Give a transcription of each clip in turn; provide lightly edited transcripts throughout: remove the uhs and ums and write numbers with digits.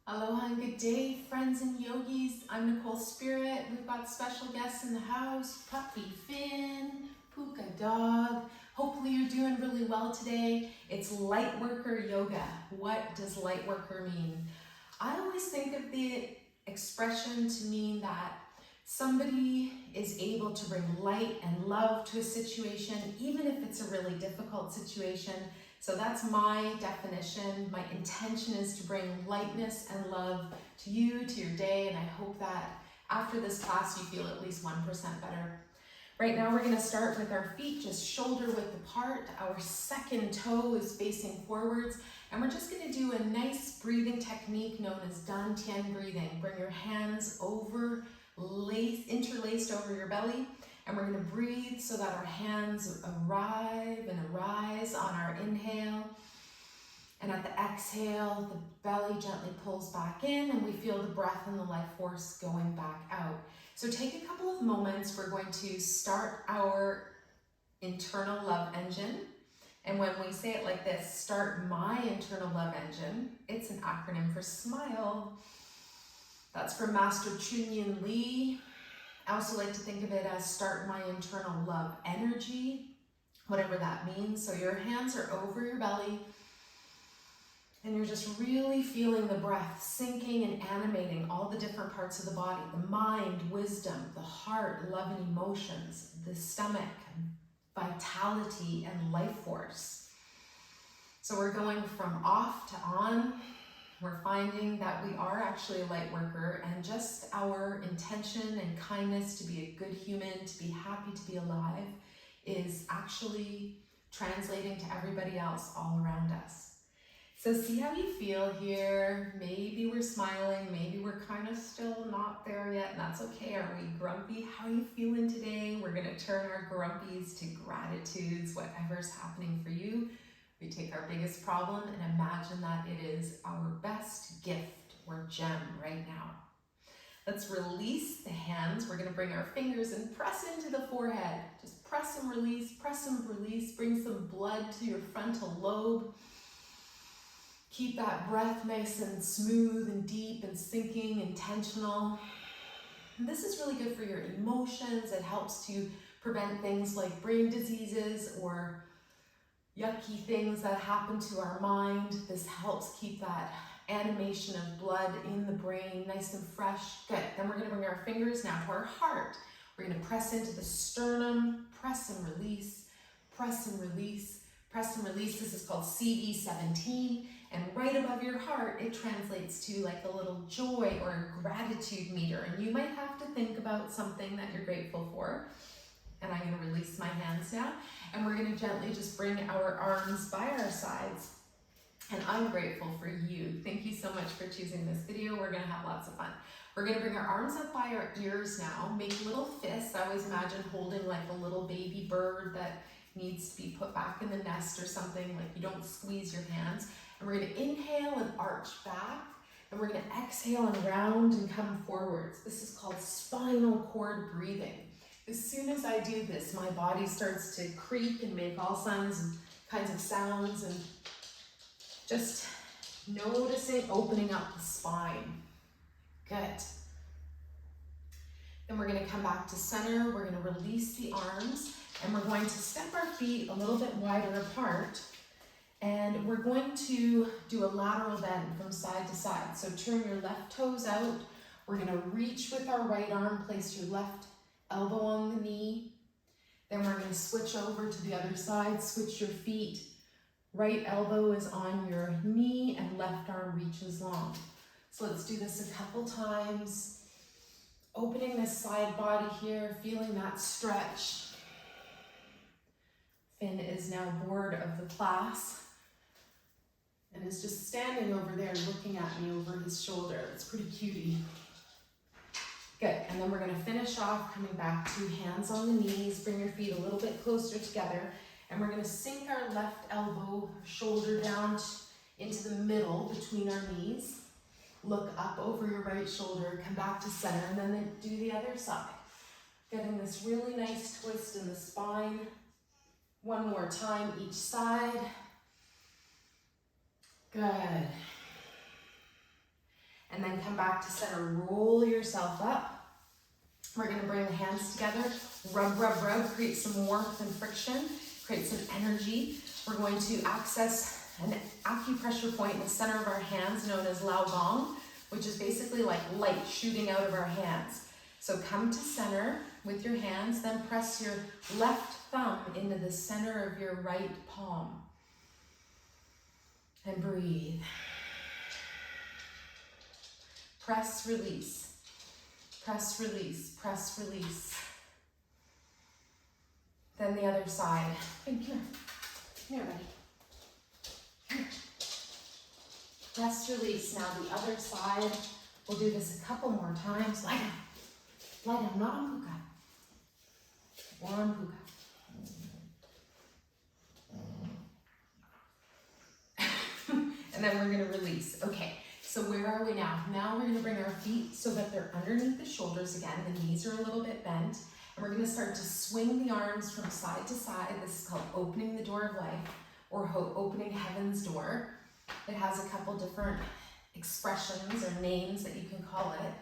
Aloha and good day, friends and yogis. I'm Nicole Spirit. We've got special guests in the house, Puppy Finn, Puka Dog. Hopefully you're doing really well today. It's light worker yoga. What does light worker mean? I always think of the expression to mean that somebody is able to bring light and love to a situation, even if it's a really difficult situation. So that's my definition. My intention is to bring lightness and love to you, to your day, and I hope that after this class you feel at least 1% better. Right now we're gonna start with our feet just shoulder width apart. Our second toe is facing forwards, and we're just gonna do a nice breathing technique known as dantian breathing. Bring your hands over, interlaced over your belly. And we're going to breathe so that our hands arrive and arise on our inhale. And at the exhale, the belly gently pulls back in and we feel the breath and the life force going back out. So take a couple of moments. We're going to start our internal love engine. And when we say it like this, start my internal love engine, it's an acronym for SMILE. That's from Master Chunyin Lee. I also like to think of it as start my internal love energy, whatever that means. So your hands are over your belly and you're just really feeling the breath sinking and animating all the different parts of the body, the mind, wisdom, the heart, love and emotions, the stomach, vitality and life force. So we're going from off to on. We're finding that we are actually a light worker, and just our intention and kindness to be a good human, to be happy to be alive, is actually translating to everybody else all around us. So see how you feel here. Maybe we're smiling, maybe we're kind of still not there yet, and that's okay. Are we grumpy? How are you feeling today? We're gonna turn our grumpies to gratitudes, whatever's happening for you. We take our biggest problem and imagine that it is our best gift or gem right now. Let's release the hands. We're going to bring our fingers and press into the forehead. Just press and release, press and release. Bring some blood to your frontal lobe. Keep that breath nice and smooth and deep and sinking, intentional. And this is really good for your emotions. It helps to prevent things like brain diseases or yucky things that happen to our mind. This helps keep that animation of blood in the brain nice and fresh. Good. Then we're going to bring our fingers now to our heart. We're going to press into the sternum, press and release, press and release, press and release. This is called CV17. And right above your heart, it translates to like a little joy or a gratitude meter. And you might have to think about something that you're grateful for. And I'm going to release my hands now. And we're going to gently just bring our arms by our sides. And I'm grateful for you. Thank you so much for choosing this video. We're going to have lots of fun. We're going to bring our arms up by our ears now. Make little fists. I always imagine holding like a little baby bird that needs to be put back in the nest or something. Like you don't squeeze your hands. And we're going to inhale and arch back. And we're going to exhale and round and come forwards. This is called spinal cord breathing. As soon as I do this, my body starts to creak and make all kinds of sounds, and just noticing opening up the spine. Good. Then we're going to come back to center. We're going to release the arms, and we're going to step our feet a little bit wider apart, and we're going to do a lateral bend from side to side. So turn your left toes out. We're going to reach with our right arm, place your left elbow on the knee. Then we're going to switch over to the other side, switch your feet. Right elbow is on your knee and left arm reaches long. So let's do this a couple times. Opening this side body here, feeling that stretch. Finn is now bored of the class and is just standing over there looking at me over his shoulder. It's pretty cutie. Good, and then we're going to finish off coming back to hands on the knees. Bring your feet a little bit closer together, and we're going to sink our left elbow, shoulder down into the middle between our knees. Look up over your right shoulder, come back to center, and then do the other side. Getting this really nice twist in the spine. One more time each side. Good. And then come back to center, roll yourself up. We're gonna bring the hands together, rub, rub, rub, create some warmth and friction, create some energy. We're going to access an acupressure point in the center of our hands known as DaoYin, which is basically like light shooting out of our hands. So come to center with your hands, then press your left thumb into the center of your right palm. And breathe. Press, release. Press, release, press, release. Then the other side. Come here. Come here, buddy. Come here. Press, release. Now the other side. We'll do this a couple more times. Lie down. Lie down, not on puka. Or on puka. And then we're gonna release. Okay, so where are we now? Now we're gonna bring our feet so that they're underneath the shoulders again. The knees are a little bit bent. And we're gonna start to swing the arms from side to side. This is called opening the door of life, or opening heaven's door. It has a couple different expressions or names that you can call it.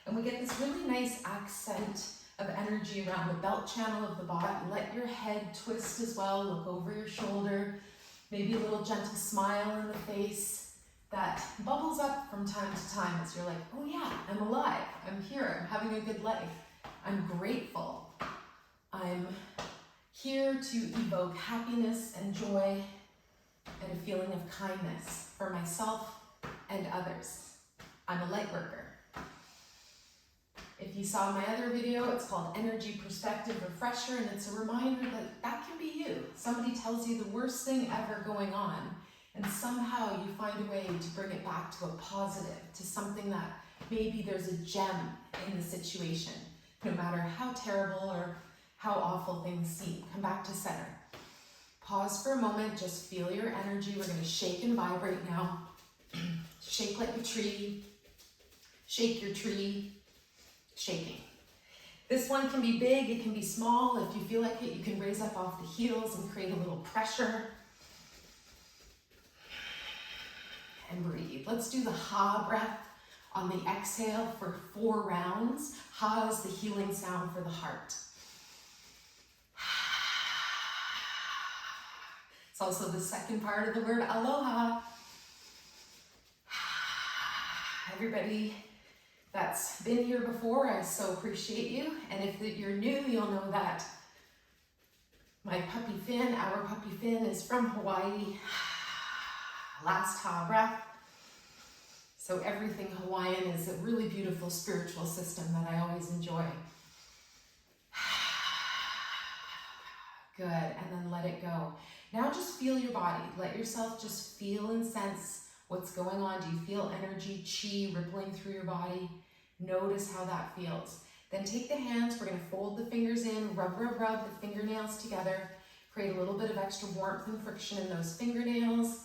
And we get this really nice accent of energy around the belt channel of the body. Let your head twist as well, look over your shoulder. Maybe a little gentle smile in the face that bubbles up from time to time as you're like, oh yeah, I'm alive, I'm here, I'm having a good life, I'm grateful. I'm here to evoke happiness and joy and a feeling of kindness for myself and others. I'm a light worker. If you saw my other video, it's called Energy Perspective Refresher, and it's a reminder that that can be you. Somebody tells you the worst thing ever going on, and somehow you find a way to bring it back to a positive, to something that maybe there's a gem in the situation, no matter how terrible or how awful things seem. Come back to center. Pause for a moment, just feel your energy. We're gonna shake and vibrate now. Shake like a tree, shake your tree. Shaking. This one can be big, it can be small. If you feel like it, you can raise up off the heels and create a little pressure. And breathe. Let's do the ha breath on the exhale for 4 rounds. Ha is the healing sound for the heart. It's also the second part of the word aloha. Everybody that's been here before, I so appreciate you. And if you're new, you'll know that my puppy Finn, our puppy Finn, is from Hawaii. Last ha breath. So everything Hawaiian is a really beautiful spiritual system that I always enjoy. Good, and then let it go. Now just feel your body. Let yourself just feel and sense what's going on. Do you feel energy, chi rippling through your body? Notice how that feels. Then take the hands, we're gonna fold the fingers in, rub, rub, rub the fingernails together, create a little bit of extra warmth and friction in those fingernails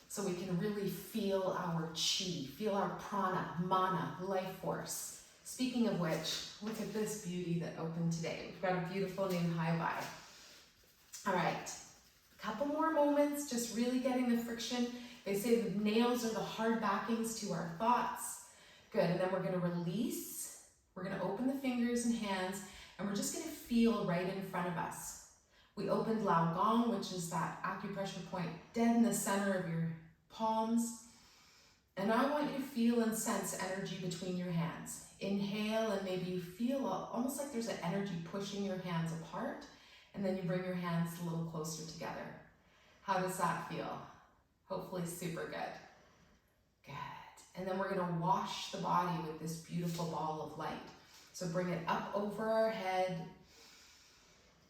so we can really feel our chi, feel our prana, mana, life force. Speaking of which, look at this beauty that opened today. We've got a beautiful new high vibe. All right, a couple more moments, just really getting the friction. They say the nails are the hard backings to our thoughts. Good, and then we're gonna release. We're gonna open the fingers and hands, and we're just gonna feel right in front of us. We opened DaoYin, which is that acupressure point dead in the center of your palms. And I want you to feel and sense energy between your hands. Inhale, and maybe you feel almost like there's an energy pushing your hands apart, and then you bring your hands a little closer together. How does that feel? Hopefully super good. Good. And then we're gonna wash the body with this beautiful ball of light. So bring it up over our head,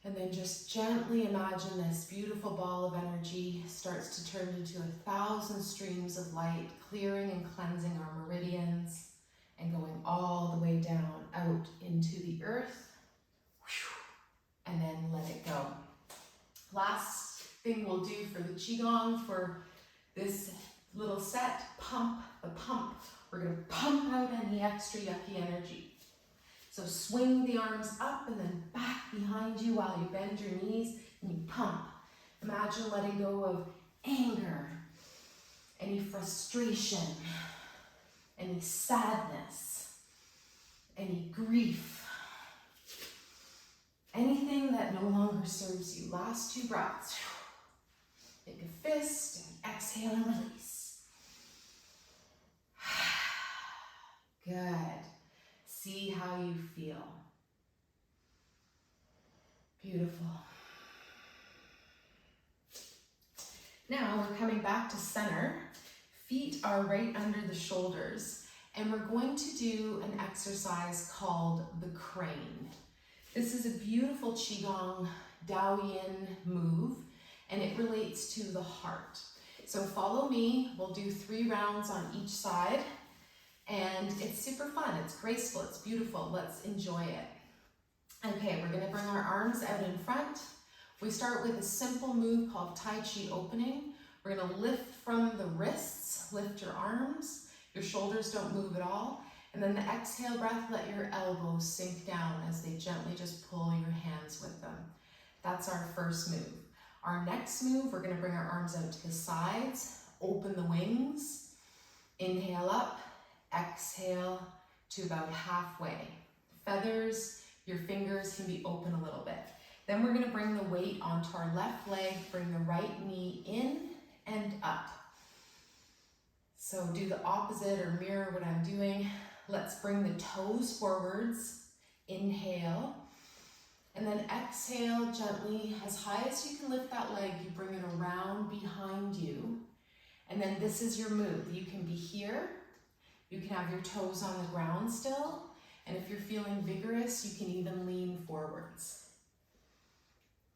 and then just gently imagine this beautiful ball of energy starts to turn into 1,000 streams of light, clearing and cleansing our meridians and going all the way down out into the earth. And then let it go. Last thing we'll do for the QiGong for this little set, pump the pump. We're gonna pump out any extra yucky energy. So swing the arms up and then back behind you while you bend your knees and you pump. Imagine letting go of anger, any frustration, any any sadness, any grief, anything that no longer serves you. Last 2 breaths. Make a fist and exhale and release. Good. See how you feel. Beautiful. Now we're coming back to center. Feet are right under the shoulders, and we're going to do an exercise called the crane. This is a beautiful QiGong DaoYin move, and it relates to the heart. So follow me. We'll do 3 rounds on each side, and it's super fun. It's graceful. It's beautiful. Let's enjoy it. Okay, we're gonna bring our arms out in front. We start with a simple move called Tai Chi opening. We're gonna lift from the wrists, lift your arms, your shoulders don't move at all. And then the exhale breath, let your elbows sink down as they gently just pull your hands with them. That's our first move. Our next move, we're gonna bring our arms out to the sides, open the wings, inhale up, exhale to about halfway. Feathers, your fingers can be open a little bit. Then we're gonna bring the weight onto our left leg, bring the right knee in and up. So do the opposite or mirror what I'm doing. Let's bring the toes forwards, inhale, and then exhale gently, as high as you can lift that leg, you bring it around behind you. And then this is your move. You can be here, you can have your toes on the ground still, and if you're feeling vigorous, you can even lean forwards.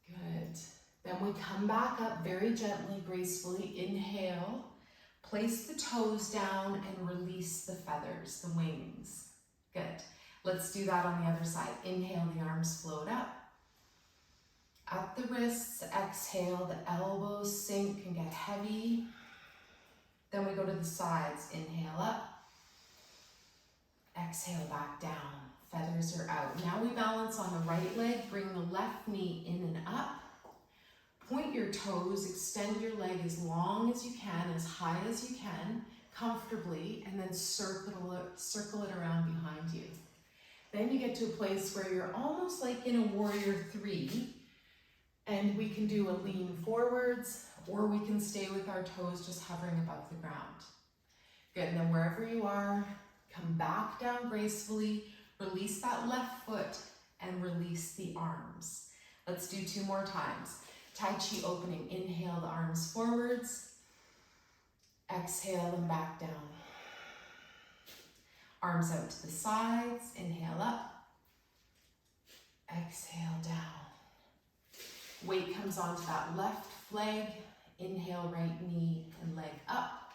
Good. Then we come back up very gently, gracefully. Inhale, place the toes down and release the feathers, the wings. Good. Let's do that on the other side. Inhale, the arms float up. At the wrists, exhale, the elbows sink and get heavy. Then we go to the sides. Inhale up. Exhale back down. Feathers are out. Now we balance on the right leg. Bring the left knee in and up. Point your toes, extend your leg as long as you can, as high as you can, comfortably, and then circle it around behind you. Then you get to a place where you're almost like in a warrior 3, and we can do a lean forwards, or we can stay with our toes just hovering above the ground. Good, and then wherever you are, come back down gracefully, release that left foot, and release the arms. Let's do 2 more times. Tai Chi opening, inhale the arms forwards, exhale them back down. Arms out to the sides, inhale up, exhale down. Weight comes onto that left leg, inhale right knee and leg up,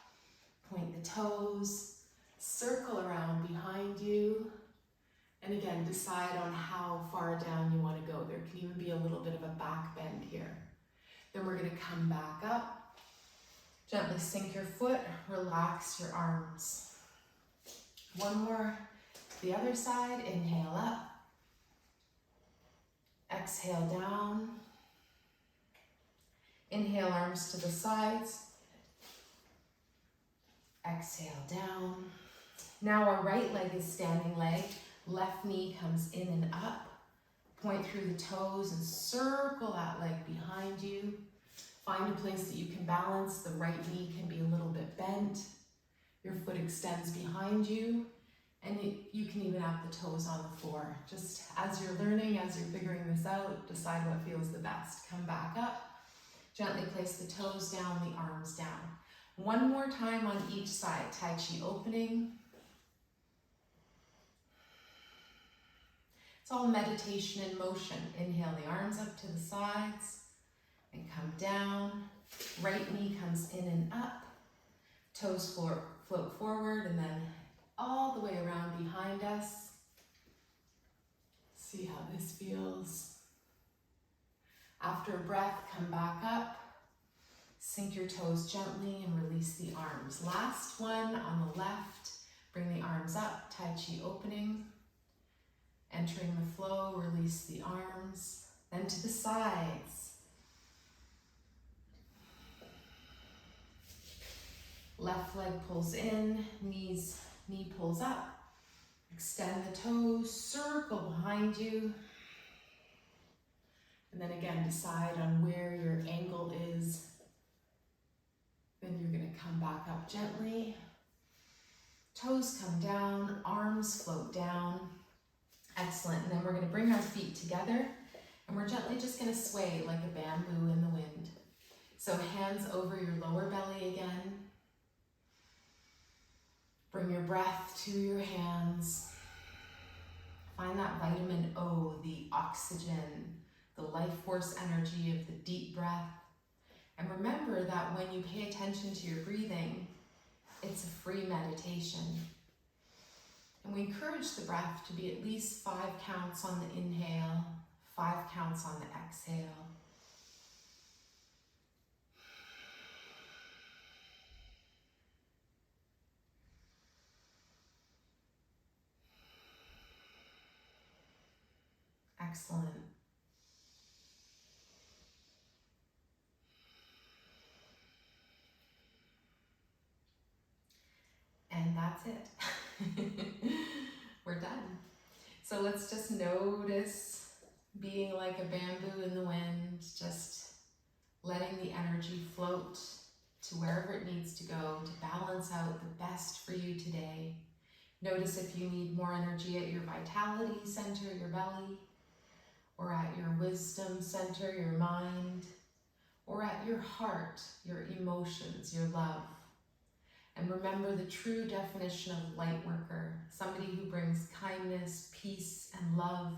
point the toes, circle around behind you, and again, decide on how far down you want to go. There can even be a little bit of a back bend here. Then we're going to come back up, gently sink your foot, relax your arms. 1 more, the other side, inhale up, exhale down, inhale arms to the sides, exhale down. Now our right leg is standing leg, left knee comes in and up, point through the toes and circle that leg behind you. Find a place that you can balance. The right knee can be a little bit bent. Your foot extends behind you, and you can even have the toes on the floor. Just as you're learning, as you're figuring this out, decide what feels the best. Come back up, gently place the toes down, the arms down. 1 more time on each side. Tai Chi opening. It's all meditation in motion. Inhale the arms up to the sides and come down. Right knee comes in and up. Toes float forward and then all the way around behind us. See how this feels. After a breath, come back up. Sink your toes gently and release the arms. Last one on the left. Bring the arms up, Tai Chi opening. Entering the flow, release the arms. Then to the sides. Left leg pulls in, knee pulls up. Extend the toes, circle behind you. And then again, decide on where your ankle is. Then you're gonna come back up gently. Toes come down, arms float down. Excellent, and then we're gonna bring our feet together and we're gently just gonna sway like a bamboo in the wind. So hands over your lower belly again. Bring your breath to your hands. Find that vitamin O, the oxygen, the life force energy of the deep breath. And remember that when you pay attention to your breathing, it's a free meditation. And we encourage the breath to be at least 5 counts on the inhale, 5 counts on the exhale. Excellent. And that's it. We're done. So let's just notice being like a bamboo in the wind, just letting the energy float to wherever it needs to go to balance out the best for you today. Notice if you need more energy at your vitality center, your belly, or at your wisdom center, your mind, or at your heart, your emotions, your love. And remember the true definition of light worker, somebody who brings kindness, peace, and love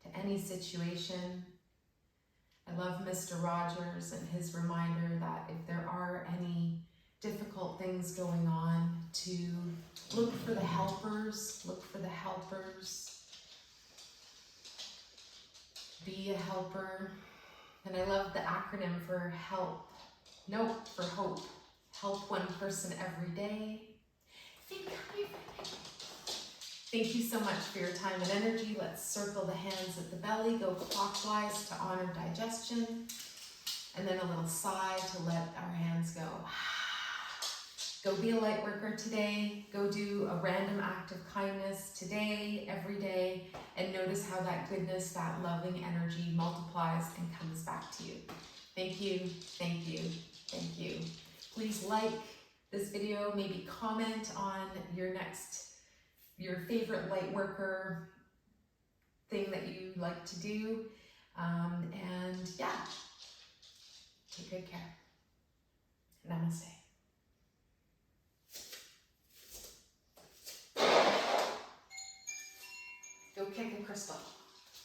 to any situation. I love Mr. Rogers and his reminder that if there are any difficult things going on, to look for the helpers, Be a helper. And I love the acronym for HELP. Nope, for hope. Help one person every day. Thank you so much for your time and energy. Let's circle the hands at the belly, go clockwise to honor digestion, and then a little sigh to let our hands go. Go be a light worker today. Go do a random act of kindness today, every day, and notice how that goodness, that loving energy multiplies and comes back to you. Thank you, thank you, thank you. Please like this video, maybe comment on your favorite light worker thing that you like to do. And yeah, take good care. Namaste. Go kick a crystal.